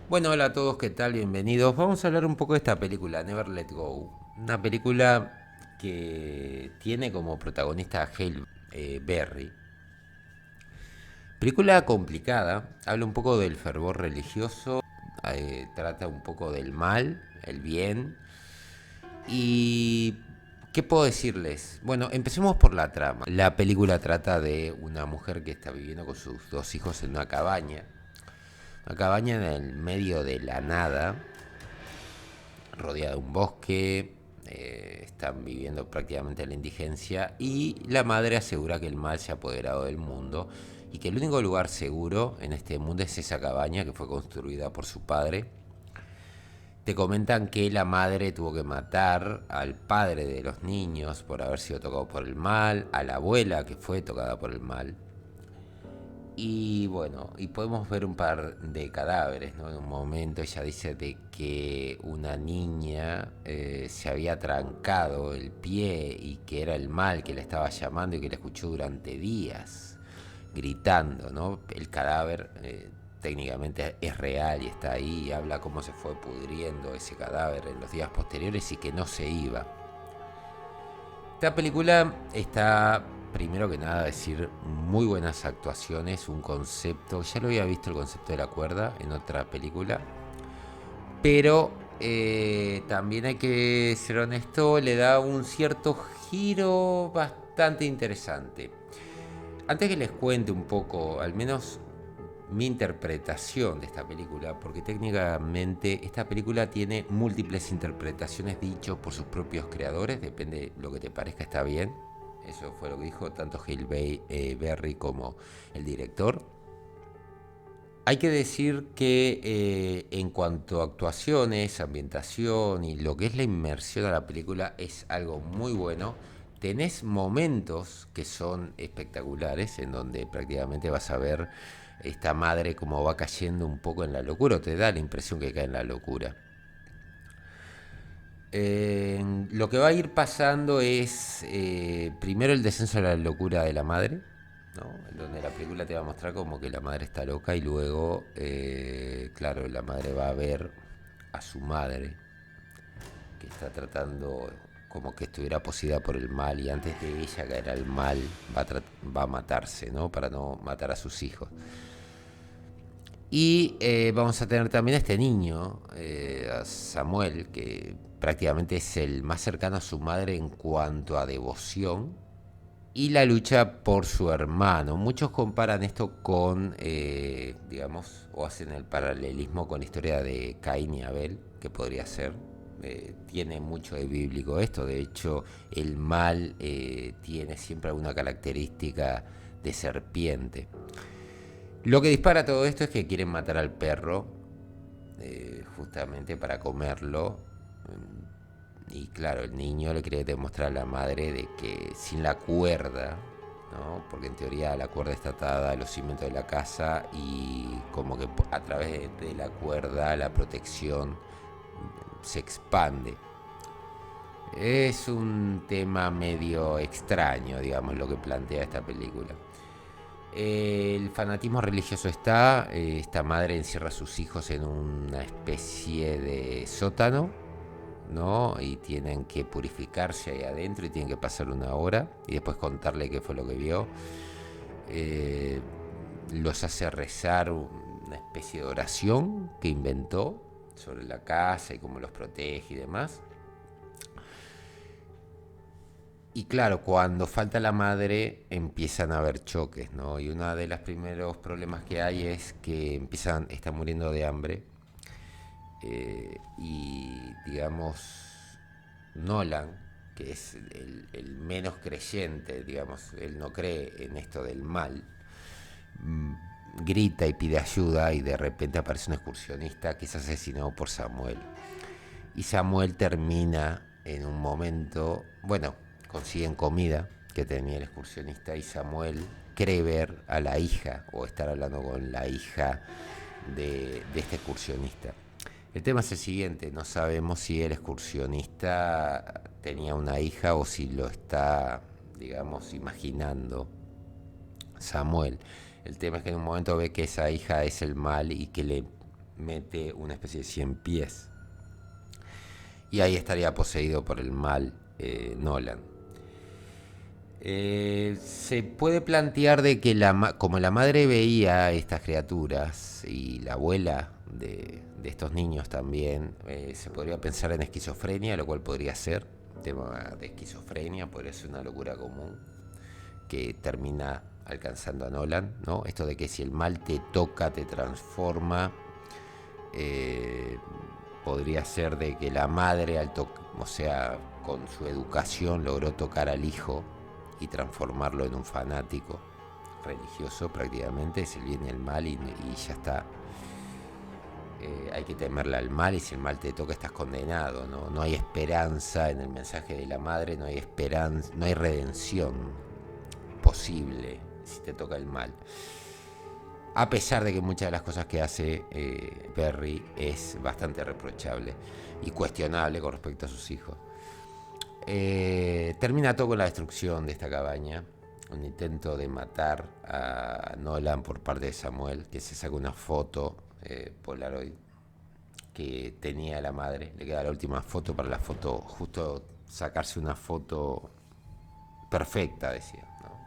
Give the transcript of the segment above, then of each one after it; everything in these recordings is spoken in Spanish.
Bueno, hola a todos, ¿qué tal? Bienvenidos. Vamos a hablar un poco de esta película, Never Let Go. Una película que tiene como protagonista a Hale Berry. Película complicada, habla un poco del fervor religioso, trata un poco del mal, el bien. Y ¿qué puedo decirles? Bueno, empecemos por la trama. La película trata de una mujer que está viviendo con sus dos hijos en una cabaña en el medio de la nada, rodeada de un bosque. Están viviendo prácticamente en la indigencia y la madre asegura que el mal se ha apoderado del mundo y que el único lugar seguro en este mundo es esa cabaña que fue construida por su padre. Te comentan que la madre tuvo que matar al padre de los niños por haber sido tocado por el mal, a la abuela que fue tocada por el mal. Y bueno, y podemos ver un par de cadáveres, ¿no? En un momento ella dice de que una niña se había trancado el pie y que era el mal que le estaba llamando y que la escuchó durante días gritando, ¿no? El cadáver técnicamente es real y está ahí y habla cómo se fue pudriendo ese cadáver en los días posteriores y que no se iba. Esta película está, primero que nada, decir muy buenas actuaciones, un concepto, ya lo había visto el concepto de la cuerda en otra película, pero también hay que ser honesto, le da un cierto giro bastante interesante. Antes que les cuente un poco, al menos mi interpretación de esta película, porque técnicamente esta película tiene múltiples interpretaciones dicho por sus propios creadores, depende de lo que te parezca está bien. Eso fue lo que dijo tanto Berry como el director. Hay que decir que en cuanto a actuaciones, ambientación y lo que es la inmersión a la película es algo muy bueno. Tenés momentos que son espectaculares en donde prácticamente vas a ver esta madre como va cayendo un poco en la locura, o te da la impresión que cae en la locura. Lo que va a ir pasando es primero el descenso a la locura de la madre, ¿no? En donde la película te va a mostrar como que la madre está loca y luego, claro, la madre va a ver a su madre que está tratando como que estuviera poseída por el mal y antes de ella caer al mal va a matarse, ¿no? Para no matar a sus hijos. Y vamos a tener también a este niño, a Samuel, que prácticamente es el más cercano a su madre en cuanto a devoción. Y la lucha por su hermano. Muchos comparan esto con, digamos, o hacen el paralelismo con la historia de Caín y Abel, que podría ser. Tiene mucho de bíblico esto. De hecho, el mal tiene siempre alguna característica de serpiente. Lo que dispara todo esto es que quieren matar al perro, justamente para comerlo. Y claro, el niño le quiere demostrar a la madre de que sin la cuerda, ¿no? Porque en teoría la cuerda está atada a los cimientos de la casa y como que a través de la cuerda la protección se expande. Es un tema medio extraño, digamos, lo que plantea esta película. El fanatismo religioso está, esta madre encierra a sus hijos en una especie de sótano, ¿no? Y tienen que purificarse ahí adentro y tienen que pasar una hora y después contarle qué fue lo que vio. Eh, los hace rezar una especie de oración que inventó sobre la casa y cómo los protege y demás. Y claro, cuando falta la madre empiezan a haber choques, ¿no? Y uno de los primeros problemas que hay es que están muriendo de hambre y digamos, Nolan, que es el menos creyente, digamos, él no cree en esto del mal, mm, grita y pide ayuda y de repente aparece un excursionista que es asesinado por Samuel. Y Samuel termina en un momento, bueno, consiguen comida que tenía el excursionista y Samuel cree ver a la hija o estar hablando con la hija de este excursionista. El tema es el siguiente, no sabemos si el excursionista tenía una hija o si lo está, digamos, imaginando Samuel. El tema es que en un momento ve que esa hija es el mal y que le mete una especie de 100 pies. Y ahí estaría poseído por el mal Nolan. Se puede plantear de que como la madre veía a estas criaturas y la abuela de estos niños también, se podría pensar en esquizofrenia, lo cual podría ser tema de esquizofrenia, podría ser una locura común que termina alcanzando a Nolan, ¿no? Esto de que si el mal te toca, te transforma. Podría ser de que la madre, o sea, con su educación logró tocar al hijo y transformarlo en un fanático religioso prácticamente. Es el bien y el mal y ya está. Hay que temerle al mal y si el mal te toca estás condenado, ¿no? No hay esperanza en el mensaje de la madre, no hay esperanza, no hay redención posible si te toca el mal. A pesar de que muchas de las cosas que hace Perry es bastante reprochable y cuestionable con respecto a sus hijos. Termina todo con la destrucción de esta cabaña, un intento de matar a Nolan por parte de Samuel, que se saca una foto Polaroid que tenía la madre. Le queda la última foto para la foto, justo sacarse una foto perfecta, decía, ¿no?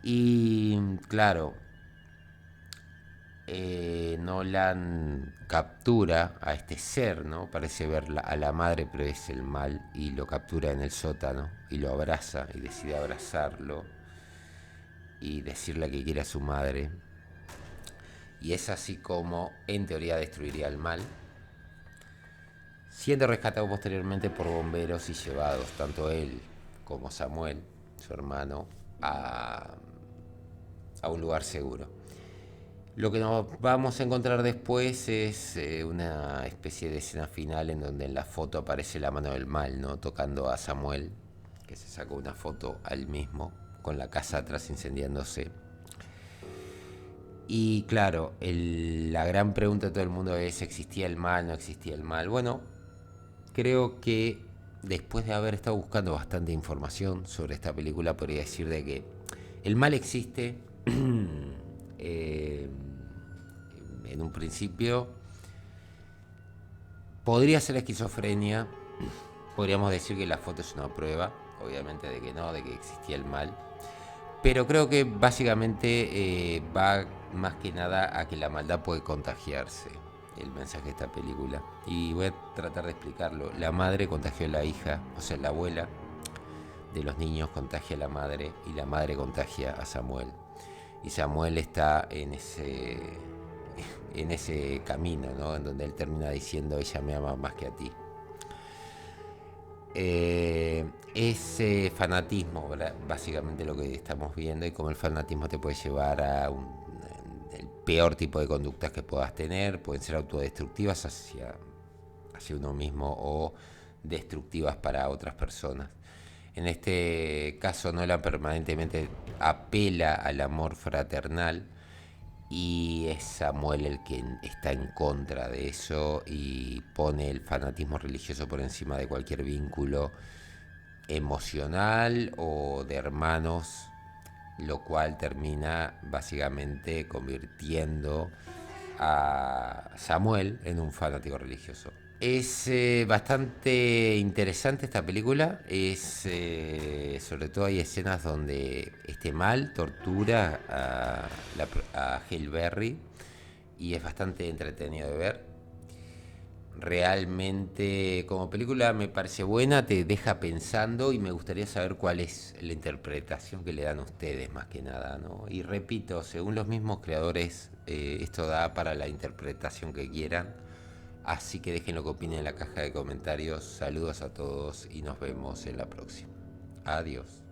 Y claro, Nolan captura a este ser, ¿no? Parece ver a la madre, pero es el mal, y lo captura en el sótano y lo abraza y decide abrazarlo y decirle que quiere a su madre. Y es así como, en teoría, destruiría el mal, siendo rescatado posteriormente por bomberos y llevados, tanto él como Samuel, su hermano, a un lugar seguro. Lo que nos vamos a encontrar después es una especie de escena final en donde en la foto aparece la mano del mal, ¿no? Tocando a Samuel, que se sacó una foto al mismo, con la casa atrás incendiándose. Y claro, la gran pregunta de todo el mundo es, ¿existía el mal? ¿No existía el mal? Bueno, creo que después de haber estado buscando bastante información sobre esta película, podría decir de que el mal existe. En un principio podría ser esquizofrenia. Podríamos decir que la foto es una prueba, obviamente, de que no, de que existía el mal. Pero creo que básicamente va más que nada a que la maldad puede contagiarse, el mensaje de esta película. Y voy a tratar de explicarlo. La madre contagió a la hija, o sea, la abuela de los niños contagia a la madre y la madre contagia a Samuel. Y Samuel está en ese camino, ¿no? En donde él termina diciendo, ella me ama más que a ti. Ese fanatismo, ¿verdad? Básicamente lo que estamos viendo, y cómo el fanatismo te puede llevar a el peor tipo de conductas que puedas tener. Pueden ser autodestructivas hacia uno mismo o destructivas para otras personas. En este caso, Nolan permanentemente apela al amor fraternal y es Samuel el que está en contra de eso y pone el fanatismo religioso por encima de cualquier vínculo emocional o de hermanos, lo cual termina básicamente convirtiendo a Samuel en un fanático religioso. Es bastante interesante esta película. Sobre todo hay escenas donde este mal tortura a Halle Berry y es bastante entretenido de ver. Realmente como película me parece buena, te deja pensando y me gustaría saber cuál es la interpretación que le dan ustedes más que nada, ¿no? Y repito, según los mismos creadores, esto da para la interpretación que quieran. Así que dejen lo que opinen en la caja de comentarios. Saludos a todos y nos vemos en la próxima. Adiós.